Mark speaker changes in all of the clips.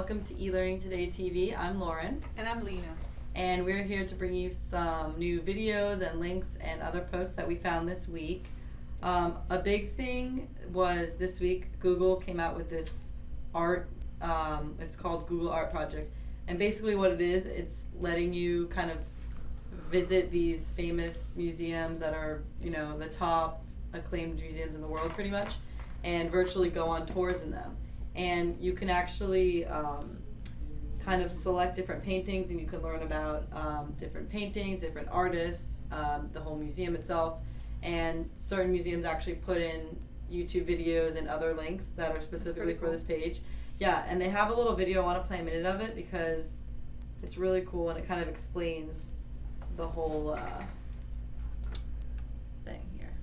Speaker 1: welcome to eLearning Today TV. I'm Lauren.
Speaker 2: And I'm Lena.
Speaker 1: And we're here to bring you some new videos and links and other posts that we found this week. A big thing was this week, Google came out with this art, it's called Google Art Project. And basically what it is, it's letting you kind of visit these famous museums that are, the top acclaimed museums in the world pretty much, and virtually go on tours in them. And you can actually kind of select different paintings, and you can learn about different paintings, different artists, the whole museum itself. And certain museums actually put in YouTube videos and other links that are specifically for this page. Yeah, and they have a little video. I want to play a minute of it because it's really cool and it kind of explains the whole thing here.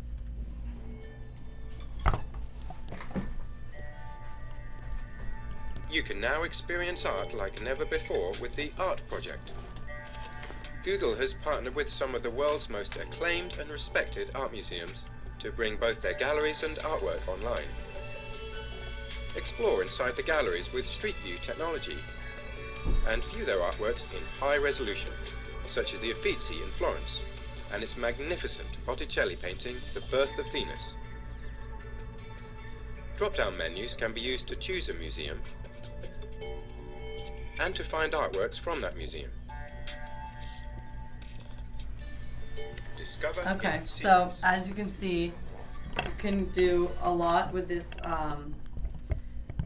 Speaker 3: You can now experience art like never before with the Art Project. Google has partnered with some of the world's most acclaimed and respected art museums to bring both their galleries and artwork online. Explore inside the galleries with Street View technology and view their artworks in high resolution, such as the Uffizi in Florence and its magnificent Botticelli painting, The Birth of Venus. Drop-down menus can be used to choose a museum and to find artworks from that museum. Discover
Speaker 1: Okay,
Speaker 3: in
Speaker 1: so
Speaker 3: sequence.
Speaker 1: as you can see, you can do a lot with this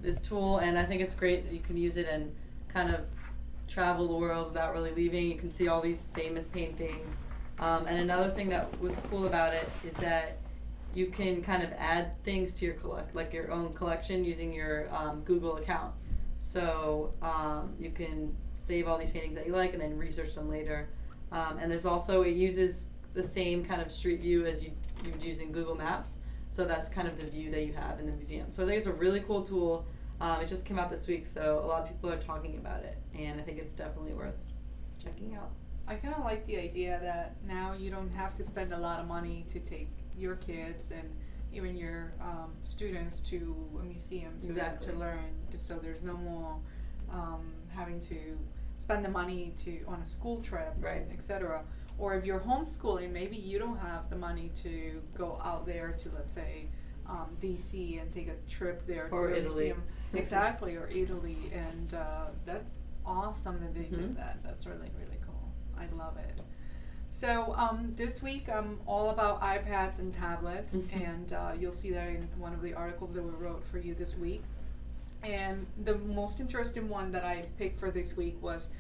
Speaker 1: this tool, and I think it's great that you can use it and kind of travel the world without really leaving. You can see all these famous paintings. And another thing that was cool about it is that you can kind of add things to your your own collection using your Google account. So you can save all these paintings that you like and then research them later. And there's also, it uses the same kind of street view as you would use in Google Maps. So that's kind of the view that you have in the museum. So I think it's a really cool tool. It just came out this week, so a lot of people are talking about it, and I think it's definitely worth checking out.
Speaker 2: I kind of like the idea that now you don't have to spend a lot of money to take your kids and even your students to a museum to learn. So there's no more having to spend the money on a school trip,
Speaker 1: Right.
Speaker 2: etc. Or if you're homeschooling, maybe you don't have the money to go out there to, let's say, DC and take a trip there
Speaker 1: Or
Speaker 2: to a
Speaker 1: Italy.
Speaker 2: museum. Exactly, or Italy, and that's awesome that they did that. That's really, really cool. I love it. So this week I'm all about iPads and tablets, and you'll see that in one of the articles that we wrote for you this week. And the most interesting one that I picked for this week was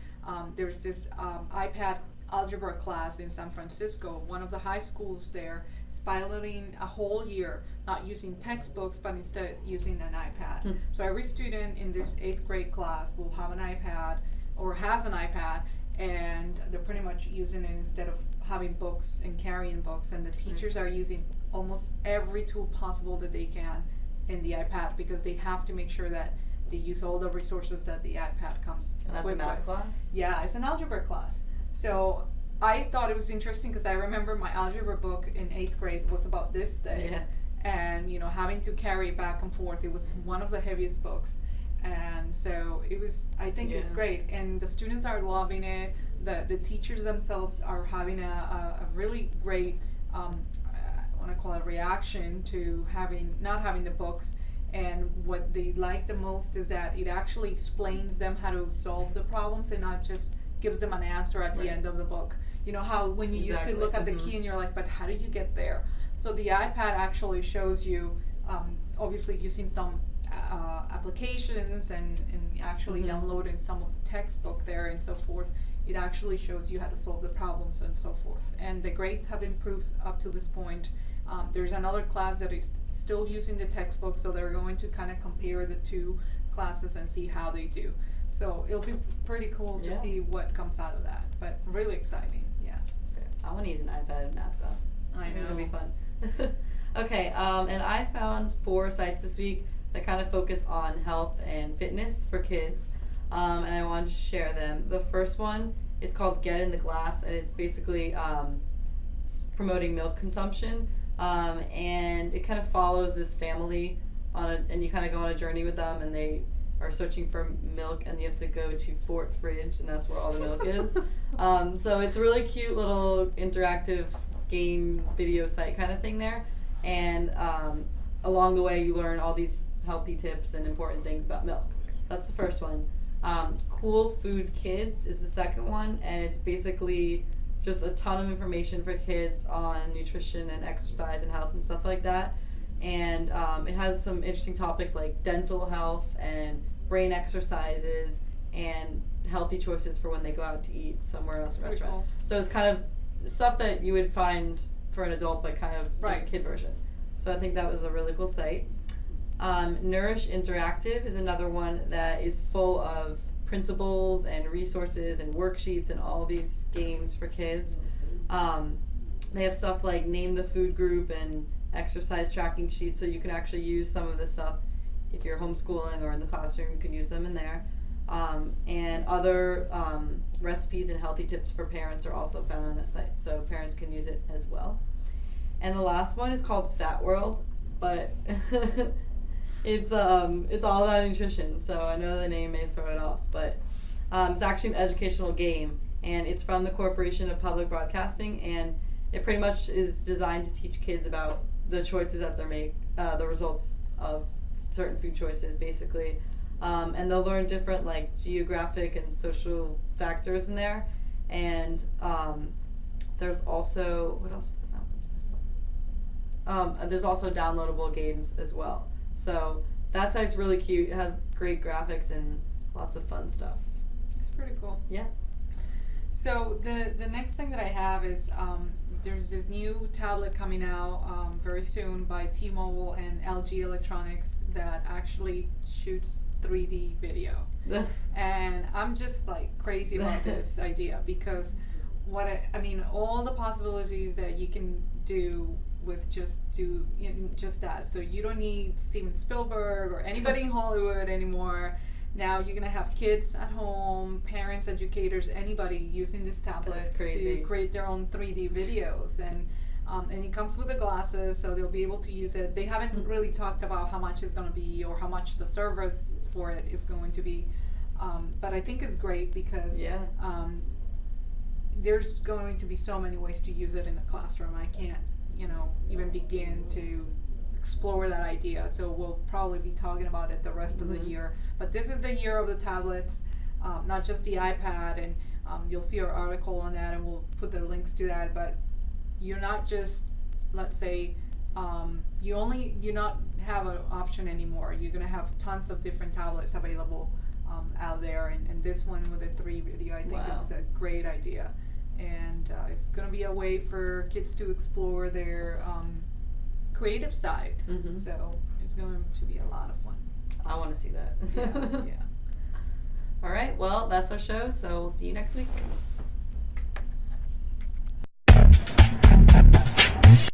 Speaker 2: there's this iPad algebra class in San Francisco. One of the high schools there is piloting a whole year not using textbooks but instead using an iPad. So every student in this 8th grade class will have an iPad or has an iPad, and they're pretty much using it instead of having books and carrying books, and the teachers are using almost every tool possible that they can in the iPad because they have to make sure that they use all the resources that the iPad comes
Speaker 1: And that's
Speaker 2: with.
Speaker 1: a math class?
Speaker 2: Yeah, it's an algebra class. So I thought it was interesting because I remember my algebra book in 8th grade was about this thing.
Speaker 1: Yeah.
Speaker 2: And, having to carry it back and forth, it was one of the heaviest bbooks. And so it was, I think it's great. And the students are loving it. The teachers themselves are having a really great, I want to call it reaction to not having the books. And what they like the most is that it actually explains them how to solve the problems and not just gives them an answer at the end of the book. You know how when you used to look at the key and you're like, but how do you get there? So the iPad actually shows you, obviously using some applications and actually downloading some of the textbook there and so forth. It actually shows you how to solve the problems and so forth. And the grades have improved up to this point. There's another class that is still using the textbook, so they're going to kind of compare the two classes and see how they do. So it'll be pretty cool to see what comes out of that, but really exciting, yeah.
Speaker 1: I want to use an iPad in math class.
Speaker 2: I know.
Speaker 1: It'll be fun. Okay, and I found 4 sites this week that kind of focus on health and fitness for kids, and I wanted to share them. The first one, it's called Get in the Glass, and it's basically promoting milk consumption, and it kind of follows this family and you kind of go on a journey with them, and they are searching for milk, and you have to go to Fort Fridge, and that's where all the milk is. So it's a really cute little interactive game video site kind of thing there. And along the way, you learn all these healthy tips and important things about milk. So that's the first one. Cool Food Kids is the second one, and it's basically just a ton of information for kids on nutrition and exercise and health and stuff like that. And it has some interesting topics like dental health and brain exercises and healthy choices for when they go out to eat somewhere else in a restaurant.
Speaker 2: Cool.
Speaker 1: So it's kind of stuff that you would find for an adult, but kind of
Speaker 2: Right.
Speaker 1: the kid version. So I think that was a really cool site. Nourish Interactive is another one that is full of principles and resources and worksheets and all these games for kids. They have stuff like Name the Food Group and exercise tracking sheets, so you can actually use some of this stuff if you're homeschooling or in the classroom. You can use them in there. And other recipes and healthy tips for parents are also found on that site, so parents can use it as well. And the last one is called Fat World, but it's all about nutrition, so I know the name may throw it off, but it's actually an educational game, and it's from the Corporation of Public Broadcasting, and it pretty much is designed to teach kids about the choices that they make, the results of certain food choices, basically. And they'll learn different like geographic and social factors in there. And there's also, what else is that? There's also downloadable games as well. So that site's really cute. It has great graphics and lots of fun stuff.
Speaker 2: It's pretty cool.
Speaker 1: Yeah.
Speaker 2: So the next thing that I have is there's this new tablet coming out very soon by T-Mobile and LG Electronics that actually shoots 3D video. And I'm just like crazy about this idea because I mean all the possibilities that you can do with just that. So you don't need Steven Spielberg or anybody in Hollywood anymore. Now you're gonna have kids at home, parents, educators, anybody using these tablets to create their own 3D videos, and it comes with the glasses, so they'll be able to use it. They haven't really talked about how much it's gonna be or how much the service for it is going to be, but I think it's great because there's going to be so many ways to use it in the classroom. I can't, even begin to explore that idea, so we'll probably be talking about it the rest of the year. But this is the year of the tablets, not just the iPad, and you'll see our article on that, and we'll put the links to that. But you're not just, let's say, you not have an option anymore. You're gonna have tons of different tablets available out there, and this one with a 3D video, I think is a great idea, and it's gonna be a way for kids to explore their creative side. So it's going to be a lot of fun.
Speaker 1: I want to see that.
Speaker 2: Yeah.
Speaker 1: All right, well, that's our show, so we'll see you next week.